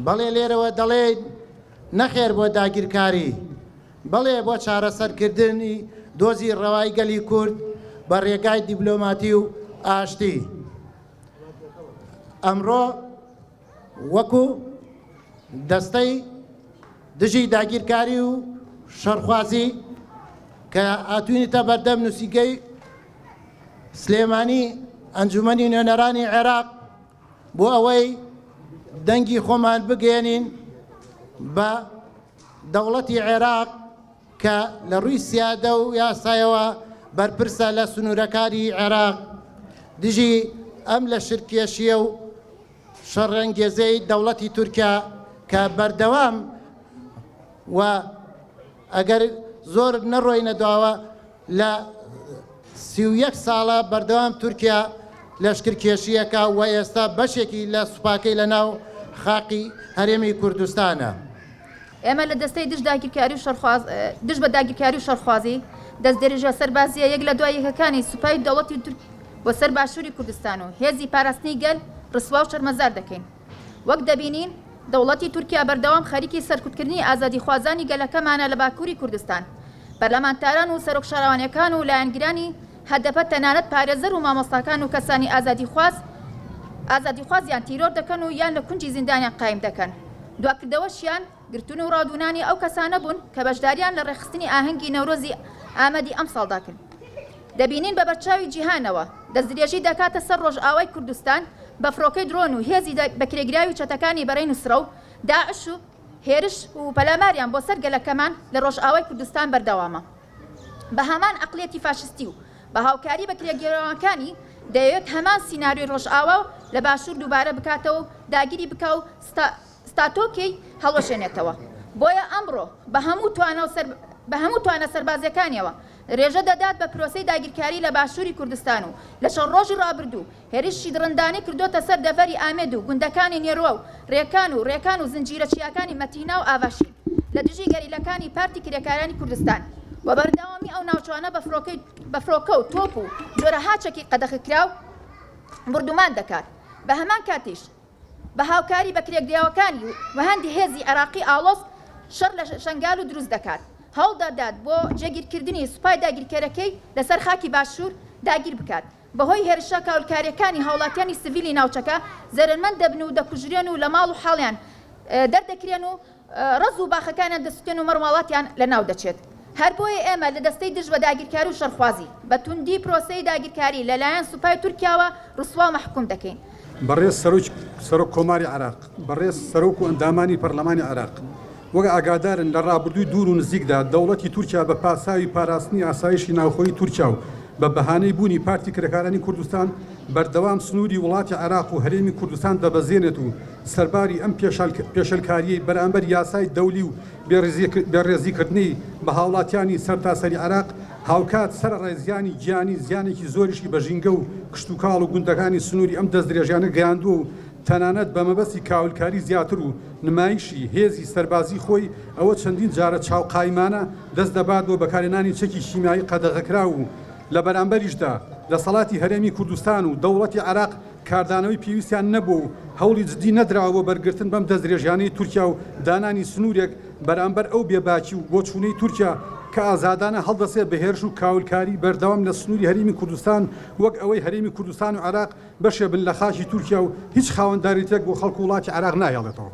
بەڵێ لێرەوە دەڵێن نەخێر بۆ داگیرکاری، بەڵێ بۆ چارەسەرکردنی دۆزی ڕەوای گەلی کورد بە ڕێگای دیبلۆماتی و ئاشتی. ئەمڕۆ وەکو دەستەی دژی داگیرکاری و شەڕخوازی کە ئاتوونیتە بەردەم نووسیگەی سلێمانی ئەنجومەنی نوێنەرانی عێراق بۆ ئەوەی دەنگی خۆمان بگەێنین بە دەوڵەتی عێراق کە لە ڕووی سیادە و یاسایەوە بەرپرسە لە سنوورەکانی عێراق دژی ئەم لە شرکێشیە و شەڕەنگێزەی دەوڵەتی تورکیا کە بەردەوام و ئەگەر زۆر نەڕۆینە دواوە لە 31 ساڵە بەردەوام تورکیا لەشکرکێشیەکە و ئێستا بەشێکی لە سوپاکەی لە ناو خاقی هەرێمی کوردستانە. ئێمە لە دەستەی دژ بە داگیرکاری و شەڕخوازی دەست دەرێژە سەربازیە یەک لە دوای یەکەکانی سوپای دەوڵەتی تورک بۆ سەر باشووری کوردستان و هێزی پاراستنی گەل ڕسوا و شەرمەزار دەکەین. وەک دەبینین دەوڵەتی تورکیا بەردەوام خەریکی سەرکوتکردنی ئازادی خوازانی گەلەکەمانە لە باکووری کوردستان. پەرلەمانتاران و سەرۆک شاراوانیەکان و لایەنگرانی هەدەپە تەنانەت پارێزەر و مامۆستاکان و کەسانی ئازادی خوازیان تیرۆر دەکەن و یان لە کونجی زیندانیان قایم دەکەن. دواکردەوەشیان گرتون و ڕادوونانی ئەو کەسانە بوون کە بەشداریان لە ڕێخستنی ئاهەنگی نەورۆزی ئامەدی ئەم ساڵدا کرد. دەبینین بە بەرچاوی جیهانەوە دەستدرێژی دەکاتە سەر ڕۆژئاوای کوردستان بە فڕۆکەی درۆن و هێزی بەکرێگراوی چەتەکانی بەڕێی نووسرە و داعش و هێرش و پەلاماریان بۆ سەر گەلەکەمان لە ڕۆژئاوای کوردستان بەردەوامە. بە هەمان عەقڵیەتی فاشستی و بە هاوکاری بەکرێگراوەکانی دەیەوێت هەمان سیناریۆی ڕۆژئاوا لە باشوور دووبارە بکاتەوە و داگیری بکە و ستاتۆکەی هەڵوەشێنێتەوە. بۆیە ئەمڕۆ بە هەموو توانە سەربازەکانیەوە ڕێژە دەدات بە پرۆسەی داگیرکاری لە باشووری کوردستان و لە شەڕ ڕۆژی ڕابردوو هێرشی درندانی کردوتە سەر دەڤەری ئامێد و گوندەکانی نێروە و ڕێکان و زنجیرەچیەکانی مەتینا و ئاڤاشین لە دژی گەریلەکانی پارتی کرێکارانی کوردستان و بەردەوامی ئەو ناوچوانە بە فڕۆکە و تۆپ و جۆرە هاچێکی قەدەخکراو بردومان دەکات. بە هەمان کاتیش بە هاوکاری بەکرێگریاوەکانی و هەندی هێزی عێراقی ئاڵۆز شەڕ لە شنگال و دروست دەکات. هەوڵدەدات بۆ جێگیرکردنی سوپای داگیرکەرەکەی لەسەر خاکی باشوور داگیر بکات. بەهۆی هێرشە کاولکاریەکانی هاوڵاتیانی سڤیلی ناوچەکە زەرمەند دەبن و دەکوژرێن و لە ماڵ و حاڵیان دەردەکرێن و ڕز و باخەکانیان دەستێن و مەرماڵاتیان لە ناو دەچێت. هەر بۆیە ئێمە لە دەستەی دژ بە داگیرکاری و شەڕخوازی بە توندی پرۆسەی داگیرکاری لەلایەن سوپای تورکیاوە ڕسوا و مەحکوم دەکەین. بەڕێز سەرۆک کۆماری عێراق، بەڕێز سەرۆک و ئەندامانی پەرلەمانی عێراق، وەک ئاگادارن لە ڕابردووی دوور و نزیکدا دەوڵەتی تورکیا بە پاساوی پاراستنی ئاسایشی ناوخۆی تورکیا و بە بەهانەی بوونی پارتی کرێکارانی کوردستان بەردەوام سنووری وڵاتی عێراق و هەرێمی کوردستان دەبەزێنێت و سەرباری ئەم پێشەلکاریەی بەرامبەر یاسای دەولی و بێڕێزیکردنی بە هاوڵاتیانی سەرتاسەری عێراق هاوکات سەر ڕێزیانی گیانی زیانێکی زۆریشی بە ژینگە و کشت و کاڵ و گوندەکانی سنووری ئەم دەستدرێژیانە گەیاندووە و تەنانەت بە مەبەستی کاولکاری زیاتر و نمایشی هێزی سەربازی خۆی ئەوە چەندین جارە چاوقایمانە دەست دەبات بۆ بەکارهێنانی چەکی شیمایی قەدەغەکرا و لە بەرامبەریشدا لە سەڵاتی هەرێمی کوردستان و دەوڵەتی عێراق کاردانەوەی پێویستیان نەبوو و هەوڵی جدی نەدراوە بۆ بەرگرتن بەم دەستدرێژیانەی تورکیا و دانانی سنوورێک بەرامبەر ئەو بێباکی و بۆچوونەی تورکیا کە ئازادانە هەڵدەسێت بە هێرش و کاولکاری بەردەوام لە سنووری هەرێمی کوردستان وەک ئەوەی هەرێمی کوردستان و عێراق بەشێ بن لە خاکی تورکیا و هیچ خاوەنداریتێک بۆ خەڵک وڵاتی عێراق ناهێڵێتەوە.